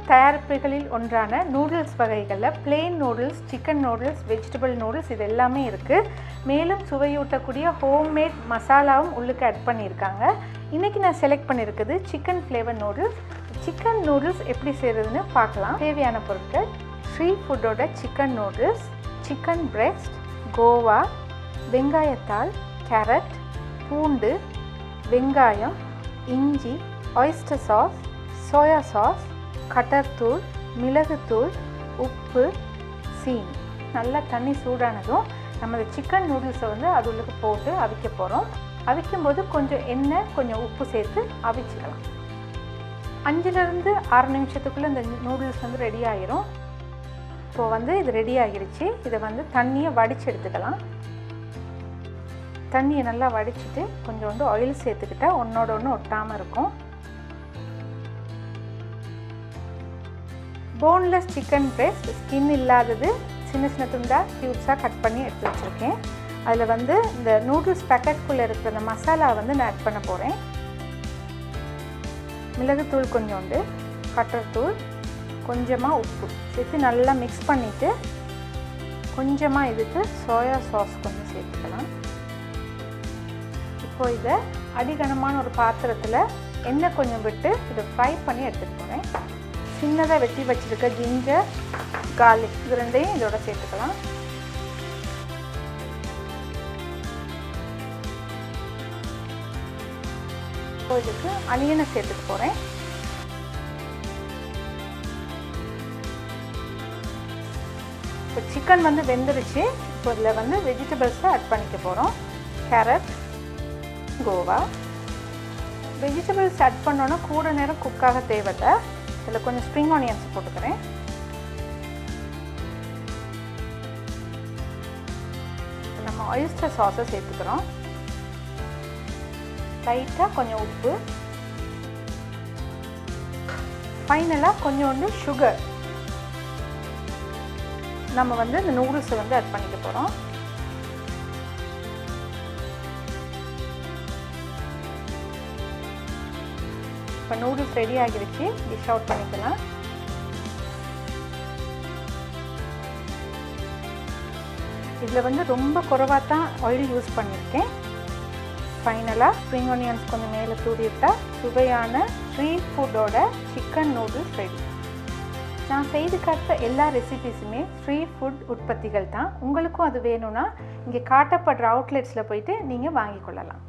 தயாரிப்புகளில் ஒன்றான நூடுல்ஸ் வகைகளில் plain noodles, chicken noodles, vegetable noodles இது எல்லாமே இருக்குது. மேலும் சுவையூட்டக்கூடிய ஹோம்மேட் மசாலாவும் உள்ளுக்கு ஆட் பண்ணியிருக்காங்க. இன்றைக்கி நான் செலக்ட் பண்ணியிருக்குது chicken flavour noodles. Chicken noodles எப்படி செய்கிறதுன்னு பார்க்கலாம். தேவையான பொருட்கள்: ஸ்ரீ ஃபுட்டோட சிக்கன் நூடுல்ஸ், சிக்கன் பிரெஸ்ட், கோவா, வெங்காயத்தாள், கேரட், பூண்டு, வெங்காயம், இஞ்சி, ஆயிஸ்டர் சாஸ், சோயா சாஸ், கட்டர்தூள், மிளகுத்தூள், உப்பு, சீனி. நல்லா தண்ணி சூடானதும் நம்ம இந்த சிக்கன் நூடுல்ஸை வந்து அது உள்ளுக்கு போட்டு அவிக்க போகிறோம். அவிக்கும்போது கொஞ்சம் எண்ணெய், கொஞ்சம் உப்பு சேர்த்து அவிச்சிக்கலாம். 5லேருந்து 6 நிமிஷத்துக்குள்ளே இந்த நூடுல்ஸ் வந்து ரெடி ஆகிரும். இப்போது வந்து இது ரெடி ஆகிடுச்சு. இதை வந்து தண்ணியை வடித்து எடுத்துக்கலாம். தண்ணியை நல்லா வடிச்சிட்டு கொஞ்சோண்டு ஆயில் சேர்த்துக்கிட்டால் ஒன்றோட ஒன்று ஒட்டாமல் இருக்கும். போன்லெஸ் சிக்கன் பிரெஸ்ட், ஸ்கின் இல்லாதது, சின்ன சின்ன துண்டாக க்யூப்ஸாக கட் பண்ணி எடுத்து வச்சுருக்கேன். அதில் வந்து இந்த நூடுல்ஸ் பேக்கெட்குள்ளே இருக்கிற அந்த மசாலா வந்து நான் ஆட் பண்ண போகிறேன். மிளகுத்தூள் கொஞ்சோண்டு, கட்டர்தூள், கொஞ்சமாக உப்பு சேர்த்து நல்லா மிக்ஸ் பண்ணிவிட்டு கொஞ்சமாக இதுக்கு சோயா சாஸ் கொஞ்சம் சேர்த்துக்கலாம். இப்போ இதை அடிகனமான ஒரு பாத்திரத்தில் எண்ணெய் கொஞ்சம் விட்டு இதை ஃப்ரை பண்ணி எடுத்துகிட்டு போகிறேன். சின்னதாக வெட்டி வச்சுருக்க ஜிஞ்சர், கார்லிக் இது ரெண்டையும் இதோட சேர்த்துக்கலாம். இப்போ இதுக்கு அனியனை சேர்த்துக்க போகிறேன். இப்போ சிக்கன் வந்து வெந்துருச்சு. இப்போ இதில் வந்து வெஜிடபிள்ஸை ஆட் பண்ணிக்க போகிறோம். கேரட், கோவா. வெஜிடபிள்ஸ் ஆட் பண்ணோன்னா கூட நேரம் குக்காக தேவையில்லை. இதில் கொஞ்சம் ஸ்ப்ரிங் ஆனியன்ஸ் போட்டுக்கிறேன். நம்ம ஆயிஸ்டர் சாஸை சேர்த்துக்கிறோம். லைட்டாக கொஞ்சம் உப்பு, ஃபைனலாக கொஞ்சோண்டு சுகர். நம்ம வந்து இந்த நூடுல்ஸை வந்து ஆட் பண்ணிக்க போகிறோம். இப்போ நூடுல்ஸ் ரெடி ஆகிடுச்சு. டிஷ் அவுட் பண்ணிக்கலாம். இதில் வந்து ரொம்ப குறைவாக தான் ஆயில் யூஸ் பண்ணியிருக்கேன். ஃபைனலாக ஸ்ப்ரிங் ஆனியன்ஸ் கொஞ்சம் மேலே தூவிட்டால் சுவையான ஸ்ரீ ஃபுட்டோட சிக்கன் நூடுல்ஸ் ரெடி. நான் செய்து காட்ட எல்லா ரெசிபீஸுமே ஸ்ரீ ஃபுட் உற்பத்திகள் தான். உங்களுக்கும் அது வேணும்னா இங்கே காட்டப்படுற அவுட்லெட்ஸில் போயிட்டு நீங்கள் வாங்கிக் கொள்ளலாம்.